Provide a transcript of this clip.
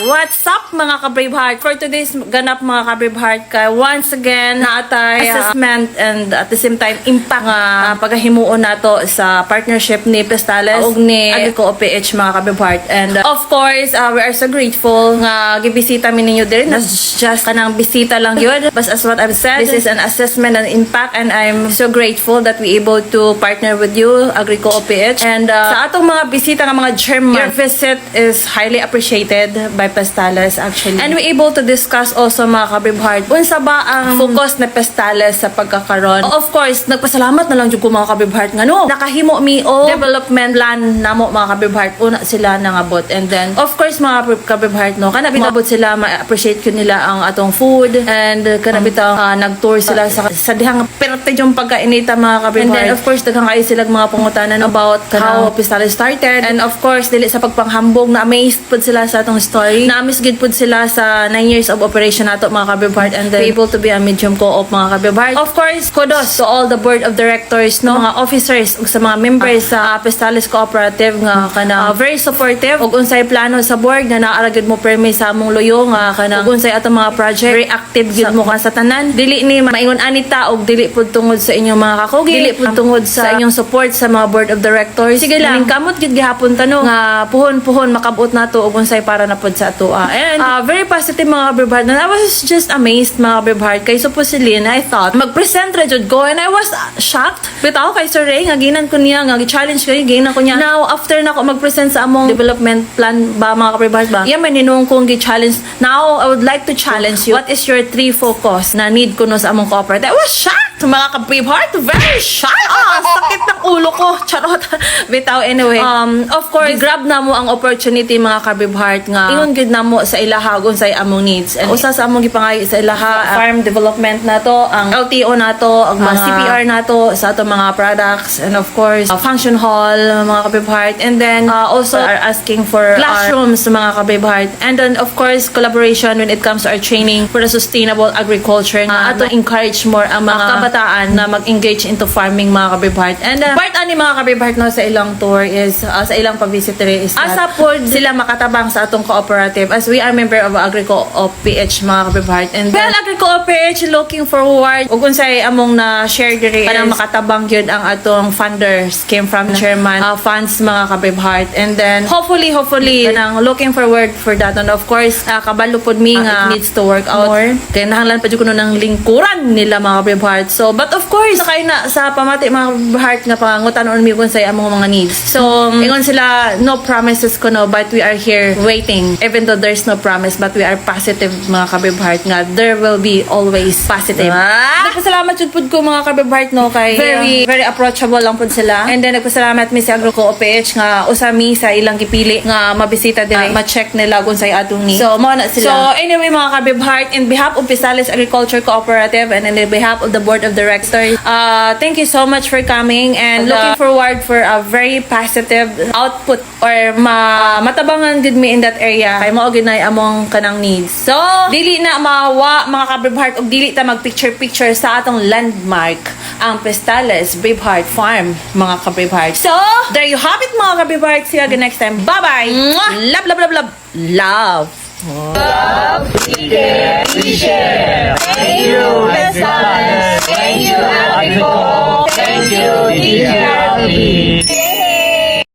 What's up mga ka-Braveheart? For today's ganap mga ka-Braveheart kay once again naatay assessment and at the same time impact nga paghimuon nato sa partnership ni Pestales ug ni Agrico OPH mga ka-Braveheart. And of course, we are so grateful nga gibisita mi ninyo din. That's just kanang bisita lang yun. But as what I've said, this is an assessment and impact and I'm so grateful that we able to partner with you, Agrico OPH. And sa atong mga bisita nga mga German, your visit is highly appreciated by Pestales actually. And we able to discuss also mga ka-Braveheart unsa ba ang focus na Pestales sa pagkakaroon. Of course, nagpasalamat na lang jud ko mga ka-Braveheart nga no, nakahimo mi o development plan namo mga ka-Braveheart. Una sila nangabot and then of course mga ka-Braveheart no, kana bitabot sila ma-appreciate ko nila ang atong food and kana bitaw nag-tour sila sa dihang perte yung pagkainita mga ka-Braveheart. And then of course daghang kayo sila mga pangutanan about how Pestales started and of course dili sa pagpanghambog na amazed pud sila sa atong story. Na-miss gid pud sila sa 9 years of operation nato mga ka-Braveheart and then be able to be a medium co-op mga ka-Braveheart. Of course, kudos to all the board of directors no, mga officers ug sa mga members sa Pestales Cooperative nga kana very supportive ug unsay plano sa board nga naara gid mo permi sa among loyo nga kana ug unsay atong mga project very active gid mo ka sa tanan. Dili ni maingon anita ug dili pud tungod sa inyong mga kakugi, dili pud tungod sa inyong support sa mga board of directors. Sige lang, kamot gid gihapon tanong nga puhon-puhon makabot nato ug unsay para na pud sa ato. And very positive mga ka-Braveheart. And I was just amazed mga ka-Braveheart kay supposedly I thought mag-present ra jud ko and I was shocked bitaw kay Sir Ray nga ginan ko niya nga gi-challenge ko ginan ko niya. Now after na ko mag-present sa among development plan ba mga ka-Braveheart ba, iya man hinung kong gi-challenge. Now I would like to challenge you. What is your 3 focus na need ko no sa among cooperative? I was shocked mga ka-Braveheart, very shocked. Sakit ng ulo ko. Charot. Bitaw anyway. Of course, grab na mo ang opportunity mga ka-Braveheart nga ingon gid na mo sa ilaha ug unsay among needs. And usa sa among gipangayo sa ilaha farm development nato, ang LTO nato, ang mga CPR nato sa ato mga products and of course function hall mga ka-Braveheart. And then also are asking for classrooms mga ka-Braveheart. And then of course collaboration when it comes to our training for the sustainable agriculture nga ato encourage more ang mga kabataan na mag-engage into farming mga ka-Braveheart. And part ani mga ka-Braveheart no sa ilang tour is sa ilang pag-visitory is asa pod sila makatabang sa atong cooperative as we are member of Agrico OPH mga ka-Braveheart. And then Agrico OPH looking forward ug unsay among na share diri kanang makatabang gyud ang atong funders came from chairman funds mga ka-Braveheart. And then hopefully kanang looking forward for that. And of course kabalo pod mi nga it needs to work out more kay nahanglan pa jud kuno ng lingkuran nila mga ka-Braveheart. So but of course kay na sa pamati mga ka-Braveheart nga pangutan-on mi kung say among mga needs. So ingon sila no promises kuno but we are here waiting even though there's no promise but we are positive mga ka-Braveheart nga there will be always positive. Nagpasalamat jud pud ko mga ka-Braveheart no kay very approachable lang pud sila. And then nagpasalamat mi sa Agrico OPH nga usami sa ilang gipili nga mabisita dire ma-check nila kung say atong needs. So mo na sila. So anyway mga ka-Braveheart, in behalf of Pestales Agriculture Cooperative and in behalf of the board of directors, thank you so much for coming and looking forward for a very positive output or matabangan gid mi in that area kay mao gid nay among kanang needs. So dili na mawa mga ka-Braveheart og dili ta mag picture sa atong landmark ang Pestales Braveheart Farm mga ka-Braveheart. So there you have it mga ka-Braveheart. See you again next time. Bye bye. Love love love love love. Love, we share. Thank you, Pestales. Thank you, Agrico. Thank you, DRB.